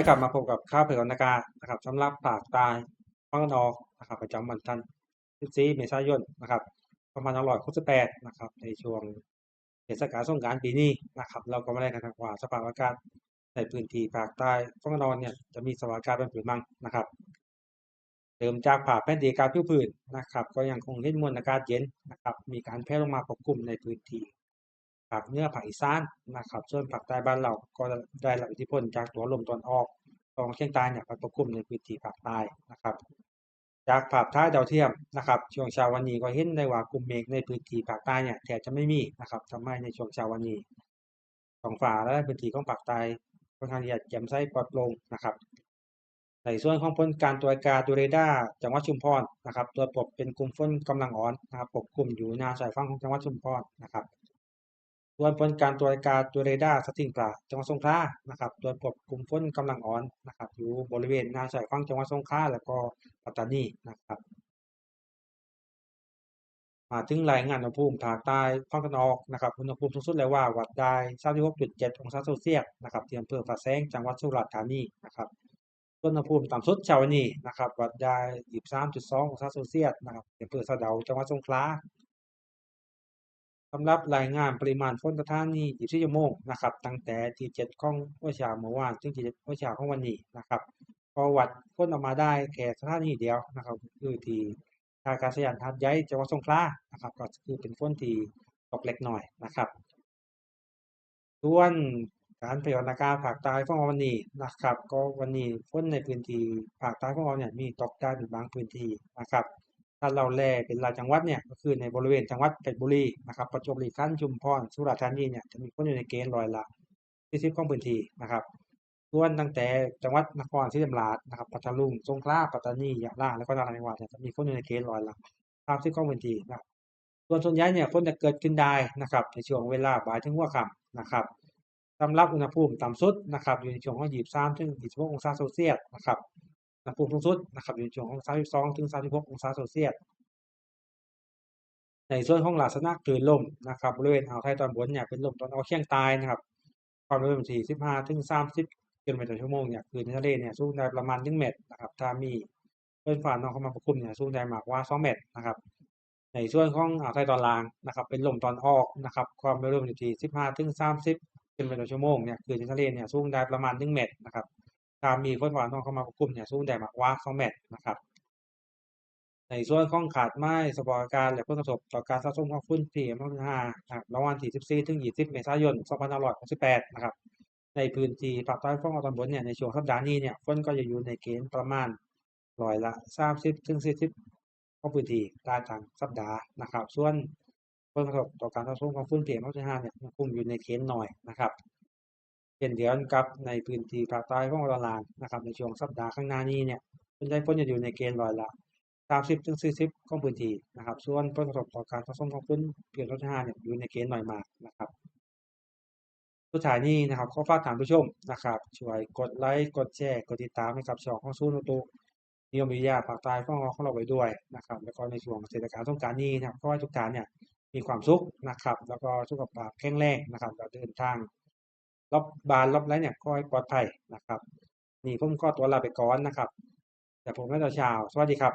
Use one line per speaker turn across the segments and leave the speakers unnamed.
ดีครับมาพบกับข้าวเผยนากานะครับสำหรับภาคใต้ภาคตะวันออกนะครับประจำวันจันทร์14เมษายนนะครับ2568นะครับในช่วงเทศกาลสงกรานต์ปีนี้นะครับเราก็มาได้กันครับว่าสภาพอากาศในพื้นที่ภาคใต้ภาคตะวันออกเนี่ยจะมีสภาพอากาศเป็นผืนมังนะครับเริ่มจากภาคแผ่นดินอากาศผิวพื้นนะครับก็ยังคงเห็นมวลอากาศเย็นนะครับมีการแผ่ลงมาปกคลุมในพื้นที่ภาคเหนือภาคอีสานนะครับส่วนภาคใต้บ้านเราก็ได้รับอิทธิพลจากตัวลมตะวันออกของเชียงใต้เนี่ยพัดปกคลุมในพื้นที่ภาคใต้นะครับจากภาพถ่ายดาวเทียมนะครับช่วงเช้าวันนี้ก็เห็นได้ว่ากลุ่มเมฆในพื้นที่ภาคใต้เนี่ยแทบจะไม่มีนะครับทำให้ในช่วงเช้าวันนี้ท้องฟ้าและพื้นที่ของภาคใต้ค่อนข้างที่จะแจ่มใสปลอดโปร่งนะครับในส่วนของผลการตรวจการดูเรดาร์จังหวัดชุมพรนะครับตรวจพบเป็นกลุ่มฝนกำลังอ่อนนะครับปกคลุมอยู่แนวชายฝั่งของจังหวัดชุมพรนะครับส่วนผลการตรวจการดูเรดาร์สถิงพระจังหวัดสงขลานะครับตรวจพบกลุ่มฝนกำลังอ่อนนะครับอยู่บริเวณแนวชายฝั่งจังหวัดสงขลาและก็ปัตตานีนะครับมาถึงรายงานอุณหภูมิภาคใต้ภาคตะวันออกนะครับอุณหภูมิสูงสุดเลยว่าวัดได้ 36.7 องศาเซลเซียสนะครับที่อำเภอพระแสงจังหวัดสุราษฎร์ธานีนะครับส่วนอุณหภูมิต่ำสุดเช้าวันนี้นะครับวัดได้ 23.2 องศาเซลเซียสนะครับที่อำเภอสะเดาจังหวัดสงขลาสำหรับรายงานปริมาณฝนสถานี24 ชั่วโมงนะครับตั้งแต่ที่7ของวันเช้าเมื่อวานถึงที่7วันเช้าของวันนี้นะครับก็วัดฝนออกมาได้แค่สถานีเดียวนะครับคือที่ท่าอากาศยานหาดใหญ่จังหวัดสงขลานะครับก็คือเป็นฝนที่ตกเล็กน้อยนะครับส่วนการพยากรณ์อากาศภาคใต้ของเราวันนี้นะครับก็วันนี้ฝนในพื้นที่ภาคใต้ของเราเนี่ยมีตกได้เป็นบางพื้นที่นะครับถ้าเราแลเป็นรายจังหวัดเนี่ยก็คือในบริเวณจังหวัดเพชรบุรีนะครับประจวบคีรีขันธ์ชุมพรสุราษฎร์ธานีเนี่ยจะมีฝนอยู่ในเกณฑ์ร้อยละ40ของพื้นที่นะครับส่วนตั้งแต่จังหวัดนครศรีธรรมราชนะครับพัทลุงสงขลาปัตตานียะลาและก็นราธิวาสเนี่ยจะมีฝนอยู่ในเกณฑ์ร้อยละ30ของพื้นที่นะครับส่วนใหญ่เนี่ยฝนจะเกิดขึ้นได้นะครับในช่วงเวลาบ่ายถึงหัวค่ำนะครับสำหรับอุณหภูมิต่ำสุดนะครับอยู่ในช่วงของ23ถึง26องศาเซลเซียสนะครับอุณหภูมิสูงสุดนะครับอยู่ในช่วงของ32ถึง36องศาเซลเซียสในส่วนของลักษณะคลื่นลมนะครับบริเวณอ่าวไทยตอนบนเนี่ยเป็นลมตะวันออกเฉียงใต้นะครับความเร็วอยู่ที่15ถึง30กิโลเมตรต่อชั่วโมงเนี่ยคลื่นในทะเลเนี่ยสูงได้ประมาณ1เมตรนะครับถ้ามีคลื่นฟ้าน้องเข้ามาปกคลุมเนี่ยสูงได้มากกว่า2เมตรนะครับในส่วนของอ่าวไทยตอนล่างนะครับเป็นลมตะวันออกนะครับความเร็วอยู่ที่15ถึง30กิโลเมตรต่อชั่วโมงเนี่ยคลื่นในทะเลเนี่ยสูงได้ประมาณ1เมตรนะครับถ้ามีฝนฟ้าน้องเข้ามาปกคลุมเนี่ยสูงได้มากกว่า2เมตรนะครับในส่วนของขาดไม้สภาพอากาศและผลกระทบต่อการสะสมของฝุ่น PM2.5 นะครับระหว่างที่14ถึง20เมษายน2568นะครับในพื้นที่ภาคใต้ฝั่งตอนบนเนี่ยในช่วงสัปดาห์นี้เนี่ยฝนก็จะอยู่ในเกณฑ์ประมาณร้อยละ30ถึง40ของพื้นที่ได้ทางสัปดาห์นะครับส่วนผลกระทบต่อการสะสมของฝุ่น PM2.5 เนี่ยยังคงอยู่ในเกณฑ์น้อยนะครับเช่นเดียวกันกับในพื้นที่ภาคใต้ฝั่งตอนล่างนะครับในช่วงสัปดาห์ข้างหน้านี้เนี่ยส่วนใหญ่ฝนจะอยู่ในเกณฑ์ร้อยละ30ถึง40ของพื้นที่นะครับส่วนผลกระทบต่อการสะสมของฝุ่น PM2.5 เนี่ยอยู่ในเกณฑ์น้อยมากนะครับสุดท้ายนี้นะครับขอฝากท่านผู้ชมนะครับช่วยกดไลค์กดแชร์กดติดตามให้กับช่องของศูนย์อุตุนิยมวิทยาภาคใต้ของเราไว้ด้วยนะครับแล้วก็ในช่วงเทศกาลสงกรานต์นี้นะครับขอให้ทุกท่านเนี่ยมีความสุขนะครับแล้วก็สุขภาพแข็งแรงนะครับแล้วเดินทางรอบบ้านรอบไรเนี่ยขอให้ปลอดภัยนะครับนี่ผมขอตัวลาไปก่อนนะครับแต่ผมไม่ต่อชาวสวัสดีครับ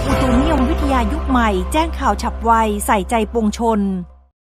อุตุนิยมวิทยายุคใหม่แจ้งข่าวฉับไวใส่ใจปวงชน